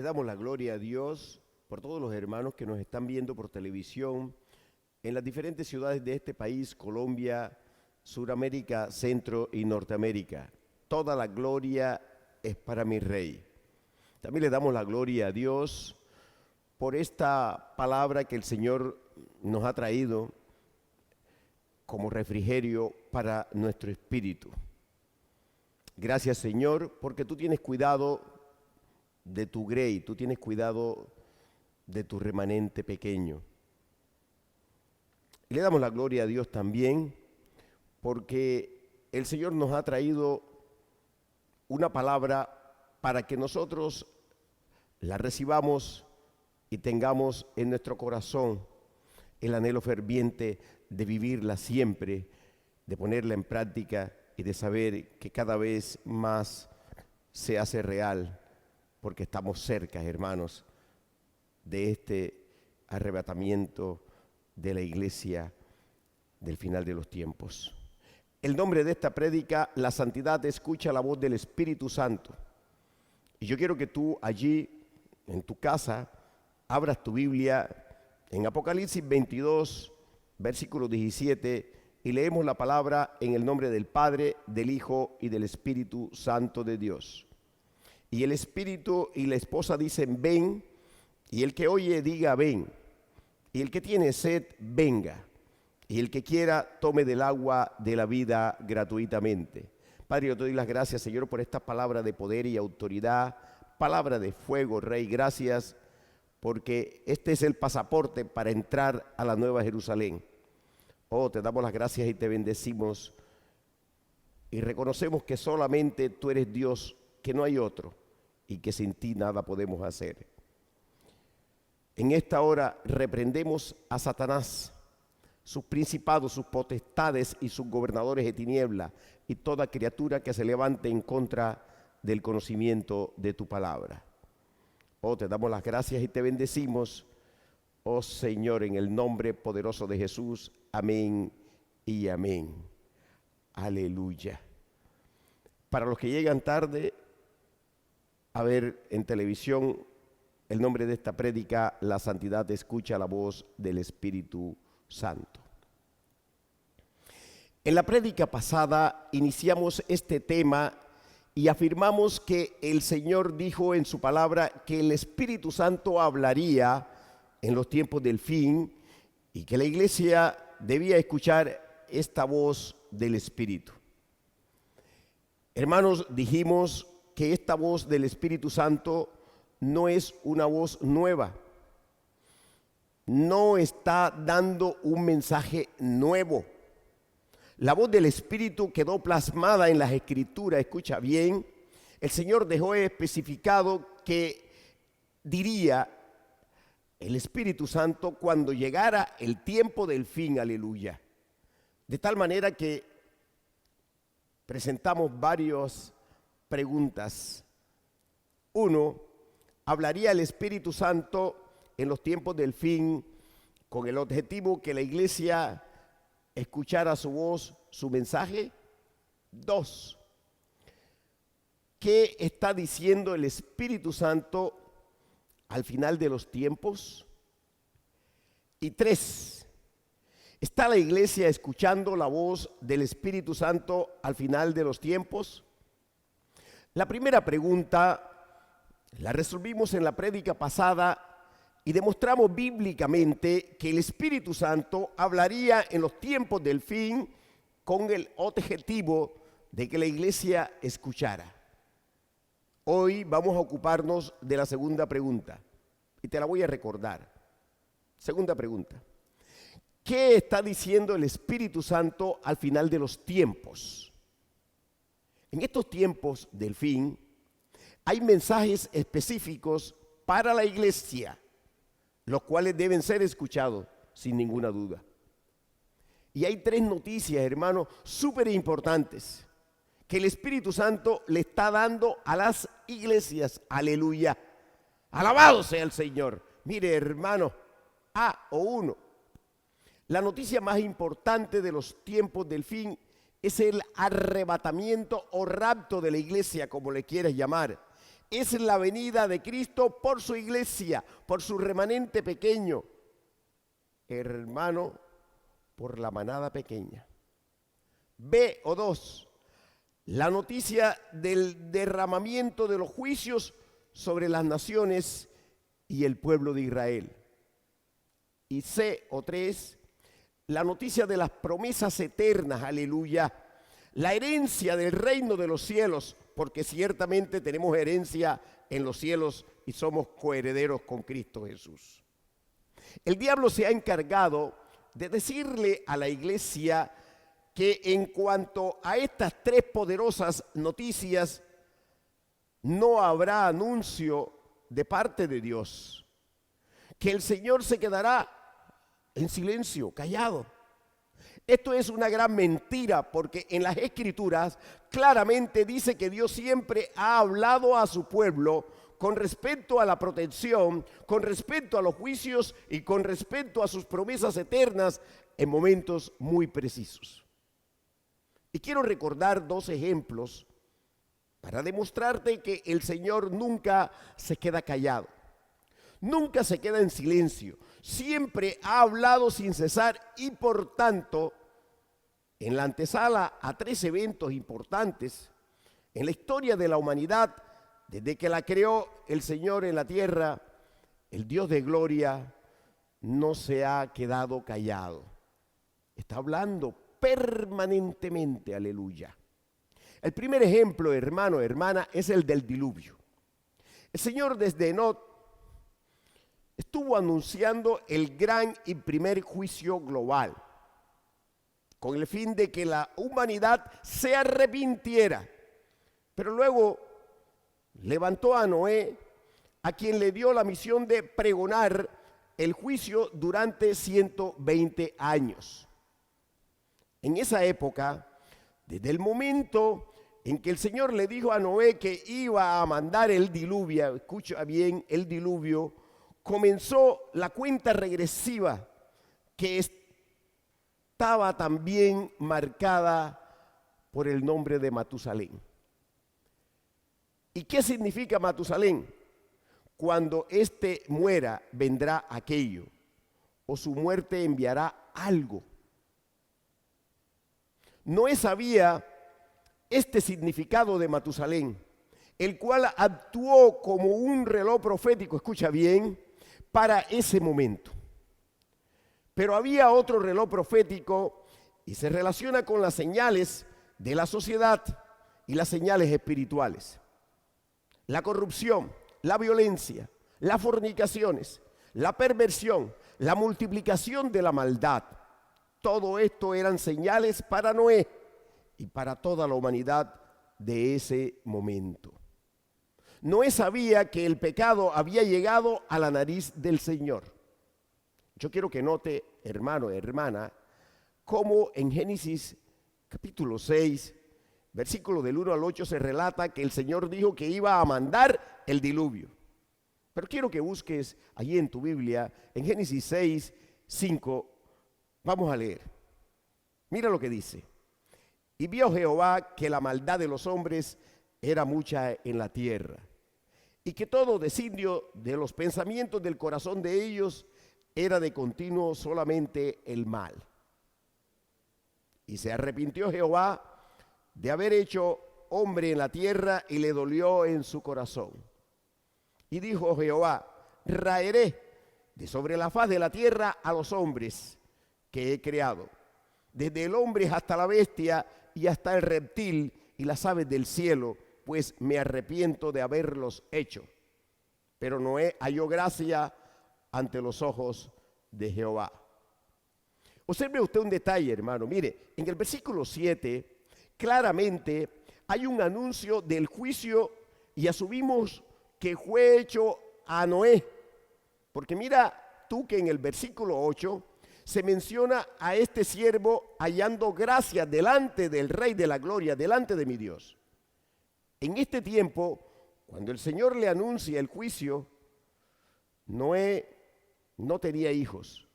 damos la gloria a Dios por todos los hermanos que nos están viendo por televisión en las diferentes ciudades de este país, Colombia, Suramérica, Centro y Norteamérica. Toda la gloria es para mi Rey. También le damos la gloria a Dios por esta palabra que el Señor nos ha traído como refrigerio para nuestro espíritu. Gracias, Señor, porque tú tienes cuidado de tu grey, tú tienes cuidado de tu remanente pequeño. Y le damos la gloria a Dios también porque el Señor nos ha traído una palabra para que nosotros la recibamos y tengamos en nuestro corazón el anhelo ferviente de vivirla siempre, de ponerla en práctica y de saber que cada vez más se hace real, porque estamos cerca, hermanos, de este arrebatamiento de la iglesia del final de los tiempos. El nombre de esta prédica, La Santidad Escucha la Voz del Espíritu Santo. Y yo quiero que tú allí, en tu casa, abras tu Biblia en Apocalipsis 22, versículo 17, y leemos la palabra en el nombre del Padre, del Hijo y del Espíritu Santo de Dios. Y el Espíritu y la esposa dicen, ven, y el que oye diga, ven, y el que tiene sed, venga, y el que quiera, tome del agua de la vida gratuitamente. Padre, yo te doy las gracias, Señor, por esta palabra de poder y autoridad, palabra de fuego, Rey. Gracias, porque este es el pasaporte para entrar a la Nueva Jerusalén. Oh, te damos las gracias y te bendecimos y reconocemos que solamente tú eres Dios, que no hay otro y que sin ti nada podemos hacer. En esta hora reprendemos a Satanás, sus principados, sus potestades y sus gobernadores de tiniebla y toda criatura que se levante en contra del conocimiento de tu palabra. Oh, te damos las gracias y te bendecimos, oh Señor, en el nombre poderoso de Jesús. Amén y amén. Aleluya. Para los que llegan tarde a ver en televisión, el nombre de esta prédica, La Santidad Escucha la Voz del Espíritu Santo. En la prédica pasada iniciamos este tema y afirmamos que el Señor dijo en su palabra que el Espíritu Santo hablaría en los tiempos del fin y que la iglesia debía escuchar esta voz del Espíritu. Hermanos, dijimos que esta voz del Espíritu Santo no es una voz nueva, no está dando un mensaje nuevo. La voz del Espíritu quedó plasmada en las Escrituras. Escucha bien, el Señor dejó especificado que diría el Espíritu Santo cuando llegara el tiempo del fin, aleluya. De tal manera que presentamos varias preguntas. Uno, ¿hablaría el Espíritu Santo en los tiempos del fin con el objetivo que la iglesia escuchara su voz, su mensaje? Dos, ¿qué está diciendo el Espíritu Santo al final de los tiempos? Y tres, ¿está la iglesia escuchando la voz del Espíritu Santo al final de los tiempos? La primera pregunta la resolvimos en la prédica pasada y demostramos bíblicamente que el Espíritu Santo hablaría en los tiempos del fin con el objetivo de que la iglesia escuchara. Hoy vamos a ocuparnos de la segunda pregunta y te la voy a recordar. Segunda pregunta. ¿Qué está diciendo el Espíritu Santo al final de los tiempos? En estos tiempos del fin hay mensajes específicos para la iglesia, los cuales deben ser escuchados sin ninguna duda. Y hay tres noticias, hermanos, súper importantes que el Espíritu Santo le está dando a las iglesias. Aleluya. Alabado sea el Señor. Mire, hermano, uno. La noticia más importante de los tiempos del fin es el arrebatamiento o rapto de la iglesia, como le quieras llamar. es la venida de Cristo por su iglesia, por su remanente pequeño. Hermano, por la manada pequeña. B o 2, la noticia del derramamiento de los juicios sobre las naciones y el pueblo de Israel. Y C o 3, la noticia de las promesas eternas, aleluya, la herencia del reino de los cielos, porque ciertamente tenemos herencia en los cielos y somos coherederos con Cristo Jesús. El diablo se ha encargado de decirle a la iglesia que en cuanto a estas tres poderosas noticias, no habrá anuncio de parte de Dios, que el Señor se quedará en silencio, callado. Esto es una gran mentira, porque en las Escrituras claramente dice que Dios siempre ha hablado a su pueblo con respecto a la protección, con respecto a los juicios y con respecto a sus promesas eternas en momentos muy precisos. Y quiero recordar 2 ejemplos para demostrarte que el Señor nunca se queda callado, nunca se queda en silencio, siempre ha hablado sin cesar y por tanto, en la antesala a 3 eventos importantes en la historia de la humanidad, desde que la creó el Señor en la tierra, el Dios de gloria no se ha quedado callado. Está hablando permanentemente, aleluya. El primer ejemplo, hermano, hermana, es el del diluvio. El Señor desde Enoc estuvo anunciando el gran y primer juicio global, con el fin de que la humanidad se arrepintiera. Pero luego levantó a Noé, a quien le dio la misión de pregonar el juicio durante 120 años. En esa época, desde el momento en que el Señor le dijo a Noé que iba a mandar el diluvio, escucha bien, el diluvio, comenzó la cuenta regresiva que estaba también marcada por el nombre de Matusalén. ¿Y qué significa Matusalén? Cuando éste muera, vendrá aquello, o su muerte enviará algo. Noé sabía este significado de Matusalén, el cual actuó como un reloj profético, escucha bien, para ese momento. Pero había otro reloj profético y se relaciona con las señales de la sociedad y las señales espirituales. La corrupción, la violencia, las fornicaciones, la perversión, la multiplicación de la maldad. Todo esto eran señales para Noé y para toda la humanidad de ese momento. Noé sabía que el pecado había llegado a la nariz del Señor. Yo quiero que note, hermano, hermana, cómo en Génesis capítulo 6, versículo del 1 al 8 se relata que el Señor dijo que iba a mandar el diluvio. Pero quiero que busques allí en tu Biblia, en Génesis 6, 5, vamos a leer. Mira lo que dice. Y vio Jehová que la maldad de los hombres era mucha en la tierra, y que todo designio de los pensamientos del corazón de ellos era de continuo solamente el mal. Y se arrepintió Jehová de haber hecho hombre en la tierra y le dolió en su corazón. Y dijo Jehová, raeré de sobre la faz de la tierra a los hombres que he creado, desde el hombre hasta la bestia y hasta el reptil y las aves del cielo, pues me arrepiento de haberlos hecho. Pero Noé halló gracia ante los ojos de Jehová. Observe usted un detalle, hermano. Mire, en el versículo 7, claramente hay un anuncio del juicio y asumimos que fue hecho a Noé. Porque mira tú que en el versículo 8 se menciona a este siervo hallando gracia delante del Rey de la Gloria, delante de mi Dios. En este tiempo, cuando el Señor le anuncia el juicio, Noé no tenía hijos.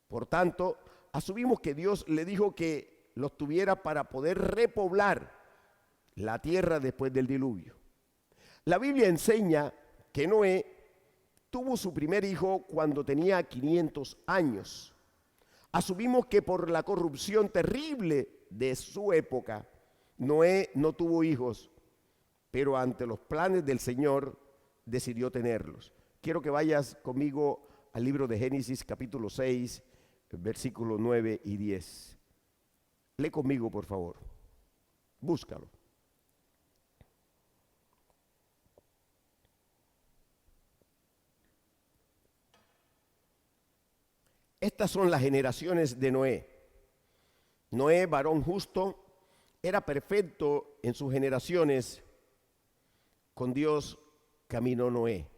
Por tanto, asumimos que Dios le dijo que los tuviera para poder repoblar la tierra después del diluvio. La Biblia enseña que Noé tuvo su primer hijo cuando tenía 500 años. Asumimos que por la corrupción terrible de su época, Noé no tuvo hijos, pero ante los planes del Señor decidió tenerlos. Quiero que vayas conmigo al libro de Génesis capítulo 6, versículos 9 y 10. Lee conmigo, por favor. Búscalo. Estas son las generaciones de Noé. Noé, varón justo, era perfecto en sus generaciones. Con Dios caminó Noé.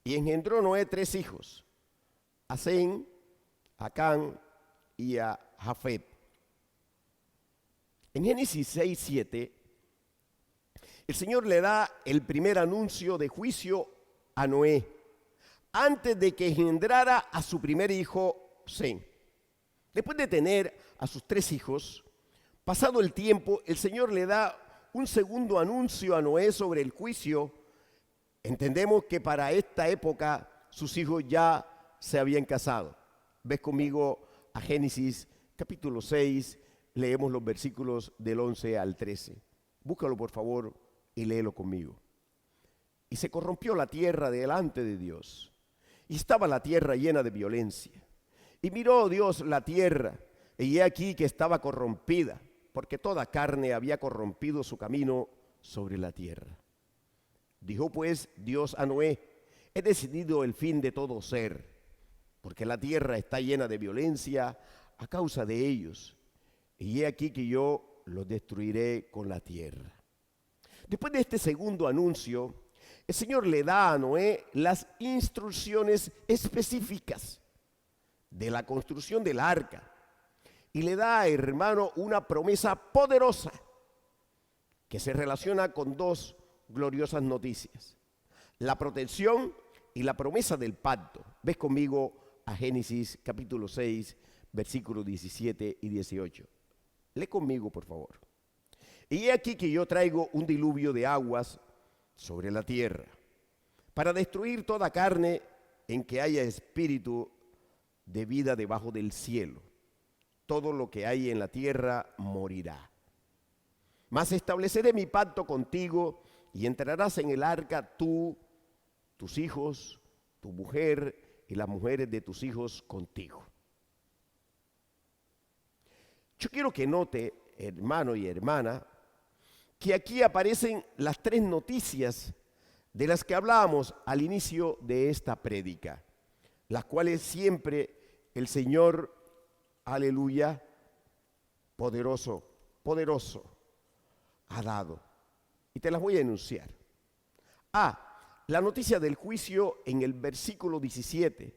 Y engendró Noé 3 hijos: a Sem, a Cam y a Jafet. En Génesis 6, 7, el Señor le da el primer anuncio de juicio a Noé, antes de que engendrara a su primer hijo, Sem. Después de tener a sus 3 hijos, pasado el tiempo, el Señor le da un segundo anuncio a Noé sobre el juicio. Entendemos que para esta época sus hijos ya se habían casado. Ves conmigo a Génesis capítulo 6, leemos los versículos del 11 al 13. Búscalo por favor y léelo conmigo. Y se corrompió la tierra delante de Dios, y estaba la tierra llena de violencia. Y miró Dios la tierra, y he aquí que estaba corrompida, porque toda carne había corrompido su camino sobre la tierra. Dijo pues Dios a Noé: he decidido el fin de todo ser, porque la tierra está llena de violencia a causa de ellos, y he aquí que yo los destruiré con la tierra. Después de este segundo anuncio, el Señor le da a Noé las instrucciones específicas de la construcción del arca, y le da, hermano, una promesa poderosa que se relaciona con 2 gloriosas noticias: la protección y la promesa del pacto. Ves conmigo a Génesis capítulo 6, versículos 17 y 18. Lee conmigo, por favor. Y he aquí que yo traigo un diluvio de aguas sobre la tierra, para destruir toda carne en que haya espíritu de vida debajo del cielo. Todo lo que hay en la tierra morirá. Mas estableceré mi pacto contigo, y entrarás en el arca tú, tus hijos, tu mujer y las mujeres de tus hijos contigo. Yo quiero que note, hermano y hermana, que aquí aparecen las 3 noticias de las que hablábamos al inicio de esta prédica, las cuales siempre el Señor, aleluya, poderoso, poderoso, ha dado. Y te las voy a enunciar. La noticia del juicio en el versículo 17.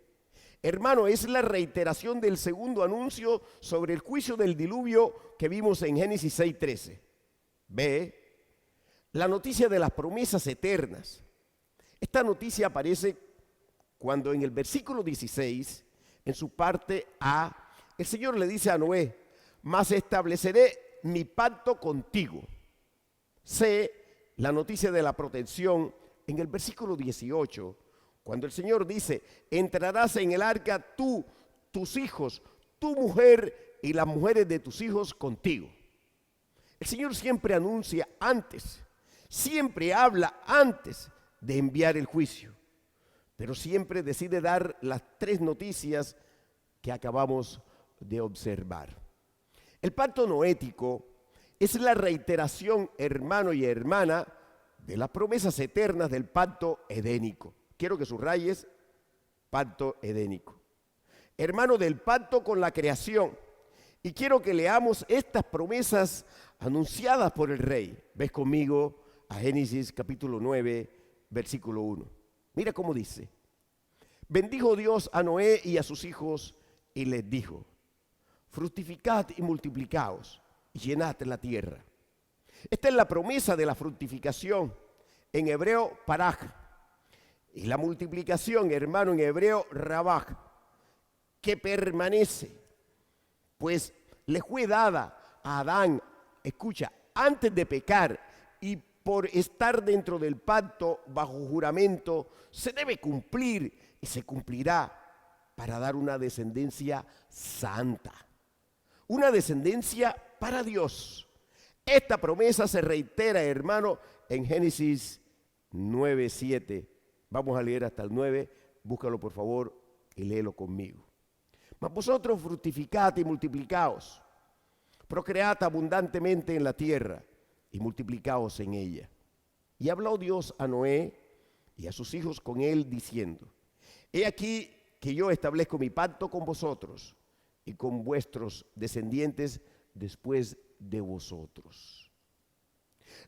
Hermano, es la reiteración del segundo anuncio sobre el juicio del diluvio que vimos en Génesis 6:13. B, la noticia de las promesas eternas. Esta noticia aparece cuando en el versículo 16, en su parte A, el Señor le dice a Noé: mas estableceré mi pacto contigo. C, la noticia de la protección en el versículo 18, cuando el Señor dice: entrarás en el arca tú, tus hijos, tu mujer y las mujeres de tus hijos contigo. El Señor siempre anuncia antes, siempre habla antes de enviar el juicio, pero siempre decide dar las 3 noticias que acabamos de observar. El pacto noético es la reiteración, hermano y hermana, de las promesas eternas del pacto edénico. Quiero que subrayes: pacto edénico. Hermano, del pacto con la creación. Y quiero que leamos estas promesas anunciadas por el rey. Ves conmigo a Génesis capítulo 9, versículo 1. Mira cómo dice: bendijo Dios a Noé y a sus hijos y les dijo: fructificad y multiplicaos y llenad la tierra. Esta es la promesa de la fructificación, en hebreo paraj, y la multiplicación, hermano, en hebreo rabaj, que permanece, pues le fue dada a Adán, escucha, antes de pecar y por estar dentro del pacto bajo juramento, se debe cumplir y se cumplirá para dar una descendencia santa, una descendencia para Dios. Esta promesa se reitera, hermano, en Génesis 9:7. Vamos a leer hasta el 9, búscalo por favor y léelo conmigo. Mas vosotros fructificad y multiplicaos, procread abundantemente en la tierra y multiplicaos en ella. Y habló Dios a Noé y a sus hijos con él, diciendo: He aquí que yo establezco mi pacto con vosotros y con vuestros descendientes después de vosotros.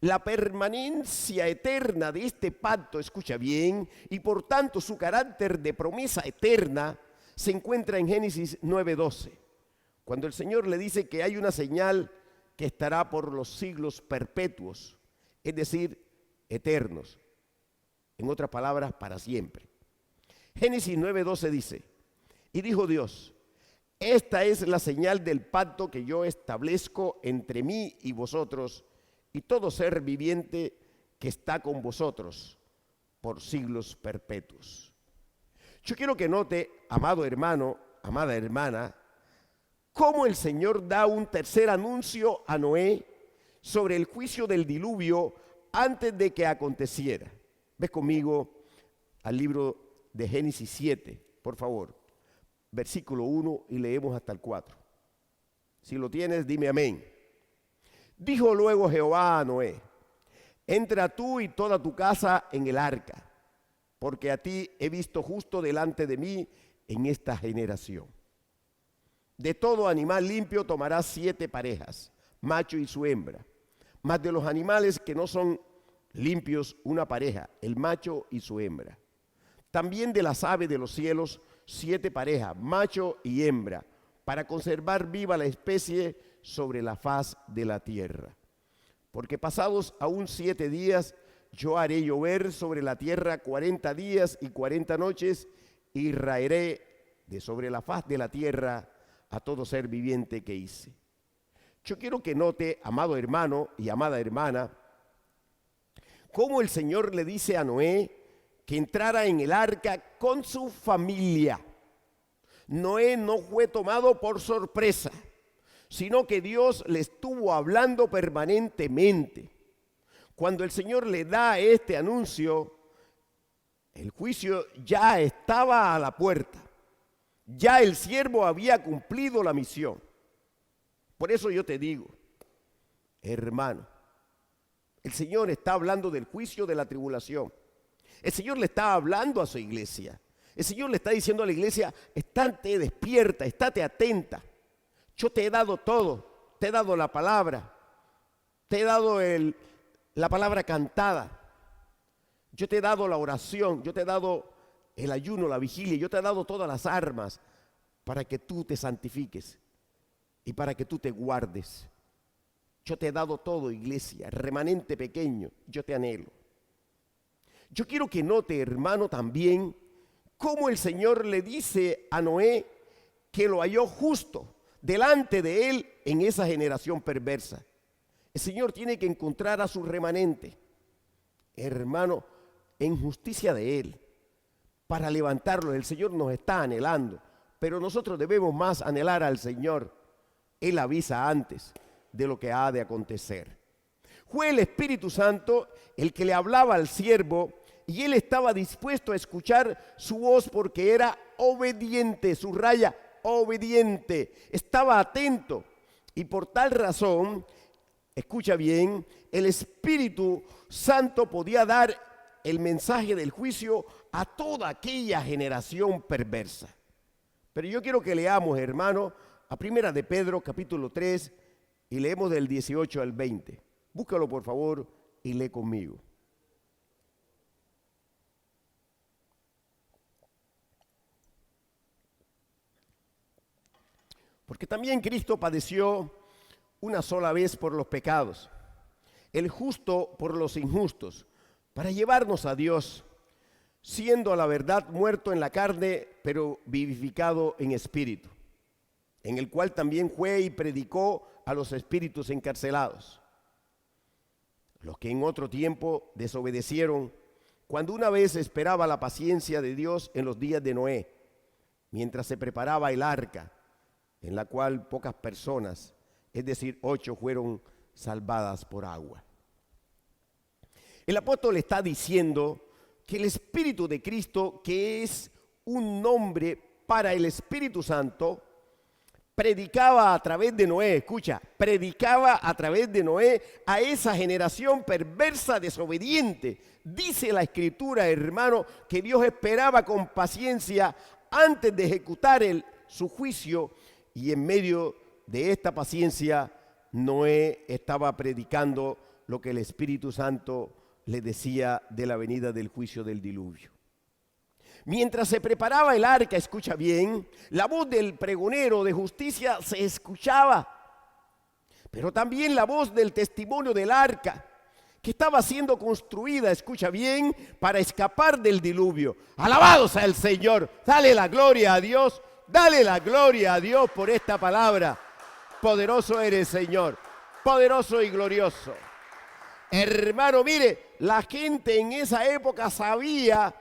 La permanencia eterna de este pacto, escucha bien, y por tanto su carácter de promesa eterna, se encuentra en Génesis 9:12, cuando el Señor le dice que hay una señal que estará por los siglos perpetuos, es decir, eternos. En otras palabras, para siempre. Génesis 9:12 dice: Y dijo Dios: Esta es la señal del pacto que yo establezco entre mí y vosotros y todo ser viviente que está con vosotros por siglos perpetuos. Yo quiero que note, amado hermano, amada hermana, cómo el Señor da un tercer anuncio a Noé sobre el juicio del diluvio antes de que aconteciera. Ve conmigo al libro de Génesis 7, por favor, versículo 1 y leemos hasta el 4. Si lo tienes, dime amén. Dijo luego Jehová a Noé: Entra tú y toda tu casa en el arca, porque a ti he visto justo delante de mí en esta generación. De todo animal limpio tomarás 7 parejas, macho y su hembra, mas de los animales que no son limpios una pareja, el macho y su hembra. También de las aves de los cielos 7 parejas, macho y hembra, para conservar viva la especie sobre la faz de la tierra. Porque pasados aún 7 días, yo haré llover sobre la tierra 40 días y 40 noches, y raeré de sobre la faz de la tierra a todo ser viviente que hice. Yo quiero que note, amado hermano y amada hermana, cómo el Señor le dice a Noé que entrara en el arca con su familia. Noé no fue tomado por sorpresa, sino que Dios le estuvo hablando permanentemente. Cuando el Señor le da este anuncio, el juicio ya estaba a la puerta. Ya el siervo había cumplido la misión. Por eso yo te digo, hermano, el Señor está hablando del juicio de la tribulación. El Señor le está hablando a su iglesia. El Señor le está diciendo a la iglesia: estate despierta, estate atenta. Yo te he dado todo, te he dado la palabra, te he dado la palabra cantada, yo te he dado la oración, yo te he dado el ayuno, la vigilia, yo te he dado todas las armas para que tú te santifiques y para que tú te guardes. Yo te he dado todo, iglesia, remanente pequeño, yo te anhelo. Yo quiero que note, hermano, también cómo el Señor le dice a Noé que lo halló justo delante de él en esa generación perversa. El Señor tiene que encontrar a su remanente, hermano, en justicia de él, para levantarlo. El Señor nos está anhelando, pero nosotros debemos más anhelar al Señor. Él avisa antes de lo que ha de acontecer. Fue el Espíritu Santo el que le hablaba al siervo, y él estaba dispuesto a escuchar su voz porque era obediente, subraya, obediente, estaba atento, y por tal razón, escucha bien, el Espíritu Santo podía dar el mensaje del juicio a toda aquella generación perversa. Pero yo quiero que leamos, hermano, a Primera de Pedro, capítulo 3, y leemos del 18 al 20. Búscalo, por favor, y lee conmigo. Porque también Cristo padeció una sola vez por los pecados, el justo por los injustos, para llevarnos a Dios, siendo a la verdad muerto en la carne, pero vivificado en espíritu, en el cual también fue y predicó a los espíritus encarcelados, los que en otro tiempo desobedecieron, cuando una vez esperaba la paciencia de Dios en los días de Noé, mientras se preparaba el arca, en la cual pocas personas, es decir, 8, fueron salvadas por agua. El apóstol está diciendo que el Espíritu de Cristo, que es un nombre para el Espíritu Santo, predicaba a través de Noé, escucha, predicaba a través de Noé a esa generación perversa, desobediente. Dice la Escritura, hermano, que Dios esperaba con paciencia antes de ejecutar su juicio, y en medio de esta paciencia Noé estaba predicando lo que el Espíritu Santo le decía de la venida del juicio del diluvio. Mientras se preparaba el arca, escucha bien, la voz del pregonero de justicia se escuchaba, pero también la voz del testimonio del arca, que estaba siendo construida, escucha bien, para escapar del diluvio. Alabado sea el Señor, dale la gloria a Dios, dale la gloria a Dios por esta palabra. Poderoso eres, Señor, poderoso y glorioso. Hermano, mire, la gente en esa época sabía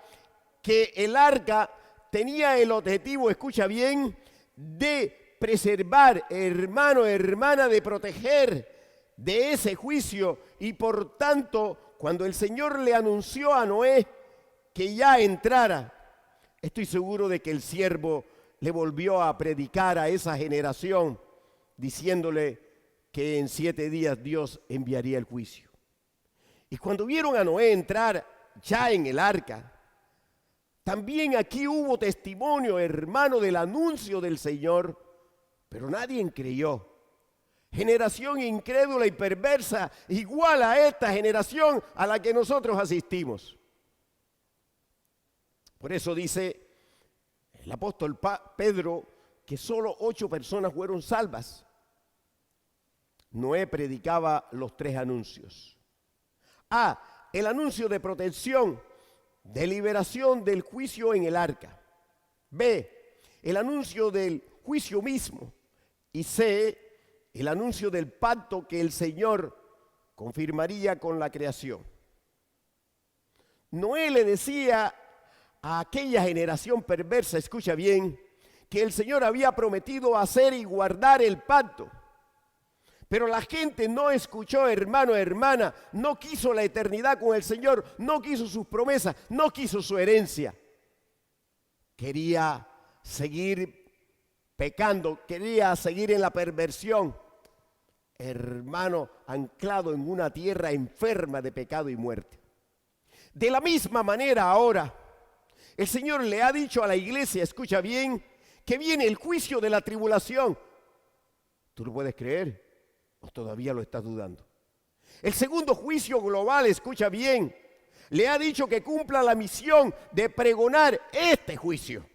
que el arca tenía el objetivo, escucha bien, de preservar, hermano, hermana, de proteger de ese juicio. Y por tanto, cuando el Señor le anunció a Noé que ya entrara, estoy seguro de que el siervo le volvió a predicar a esa generación, diciéndole que en 7 días Dios enviaría el juicio. Y cuando vieron a Noé entrar ya en el arca, también aquí hubo testimonio, hermano, del anuncio del Señor, pero nadie creyó. Generación incrédula y perversa, igual a esta generación a la que nosotros asistimos. Por eso dice el apóstol Pedro que solo 8 personas fueron salvas. Noé predicaba los 3 anuncios. A, el anuncio de protección, de liberación del juicio en el arca. B, el anuncio del juicio mismo. Y C, el anuncio del pacto que el Señor confirmaría con la creación. Noé le decía a aquella generación perversa, escucha bien, que el Señor había prometido hacer y guardar el pacto. Pero la gente no escuchó, hermano, hermana, no quiso la eternidad con el Señor, no quiso sus promesas, no quiso su herencia. Quería seguir pecando, quería seguir en la perversión. Hermano, anclado en una tierra enferma de pecado y muerte. De la misma manera ahora, el Señor le ha dicho a la iglesia, escucha bien, que viene el juicio de la tribulación. ¿Tú lo puedes creer? ¿O todavía lo estás dudando? El segundo juicio global, escucha bien, le ha dicho que cumpla la misión de pregonar este juicio.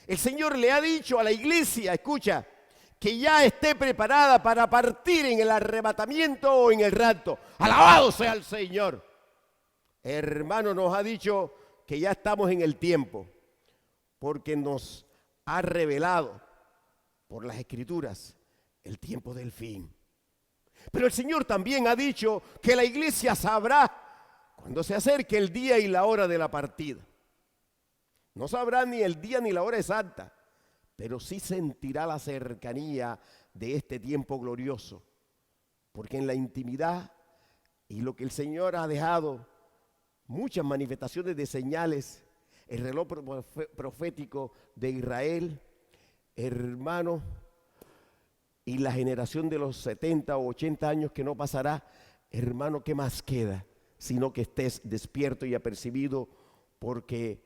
El Señor le ha dicho a la iglesia, escucha, que ya esté preparada para partir en el arrebatamiento o en el rapto. Alabado sea el Señor. Hermano, nos ha dicho que ya estamos en el tiempo, porque nos ha revelado por las Escrituras el tiempo del fin. Pero el Señor también ha dicho que la iglesia sabrá cuando se acerque el día y la hora de la partida. No sabrá ni el día ni la hora exacta, pero sí sentirá la cercanía de este tiempo glorioso. Porque en la intimidad y lo que el Señor ha dejado, muchas manifestaciones de señales, el reloj profético de Israel, hermano, y la generación de los 70 o 80 años que no pasará, hermano, ¿qué más queda? Sino que estés despierto y apercibido, porque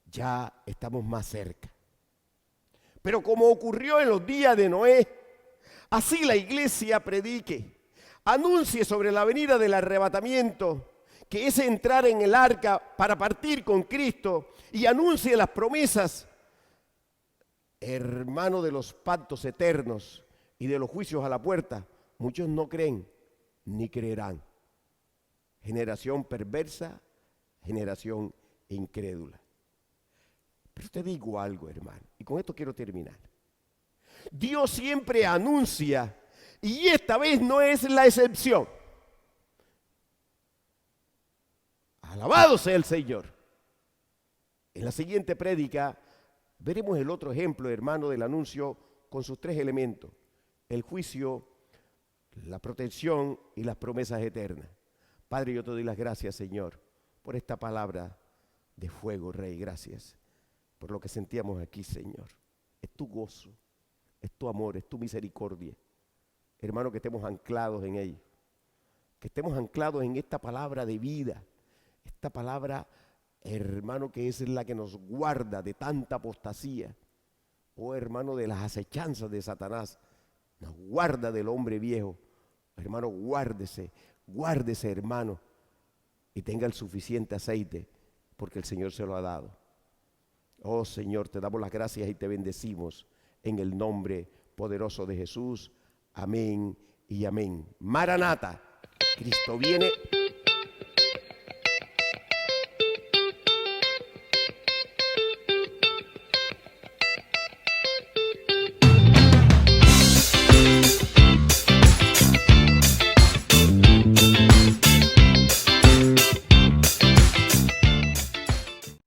ya estamos más cerca. Pero como ocurrió en los días de Noé, así la iglesia predique, anuncie sobre la venida del arrebatamiento, que es entrar en el arca para partir con Cristo, y anuncie las promesas, hermano, de los pactos eternos y de los juicios a la puerta. Muchos no creen ni creerán. Generación perversa, generación incrédula. Pero te digo algo, hermano, y con esto quiero terminar. Dios siempre anuncia, y esta vez no es la excepción. Alabado sea el Señor. En la siguiente prédica veremos el otro ejemplo, hermano, del anuncio con sus tres elementos: el juicio, la protección y las promesas eternas. Padre, yo te doy las gracias, Señor, por esta palabra de fuego, Rey. Gracias por lo que sentíamos aquí, Señor. Es tu gozo, es tu amor, es tu misericordia. Hermano, que estemos anclados en ello, que estemos anclados en esta palabra de vida, esta palabra, hermano, que es la que nos guarda de tanta apostasía, oh hermano, de las acechanzas de Satanás, nos guarda del hombre viejo. Hermano, guárdese, guárdese, hermano, y tenga el suficiente aceite, porque el Señor se lo ha dado. Oh Señor, te damos las gracias y te bendecimos en el nombre poderoso de Jesús. Amén y amén. Maranata, Cristo viene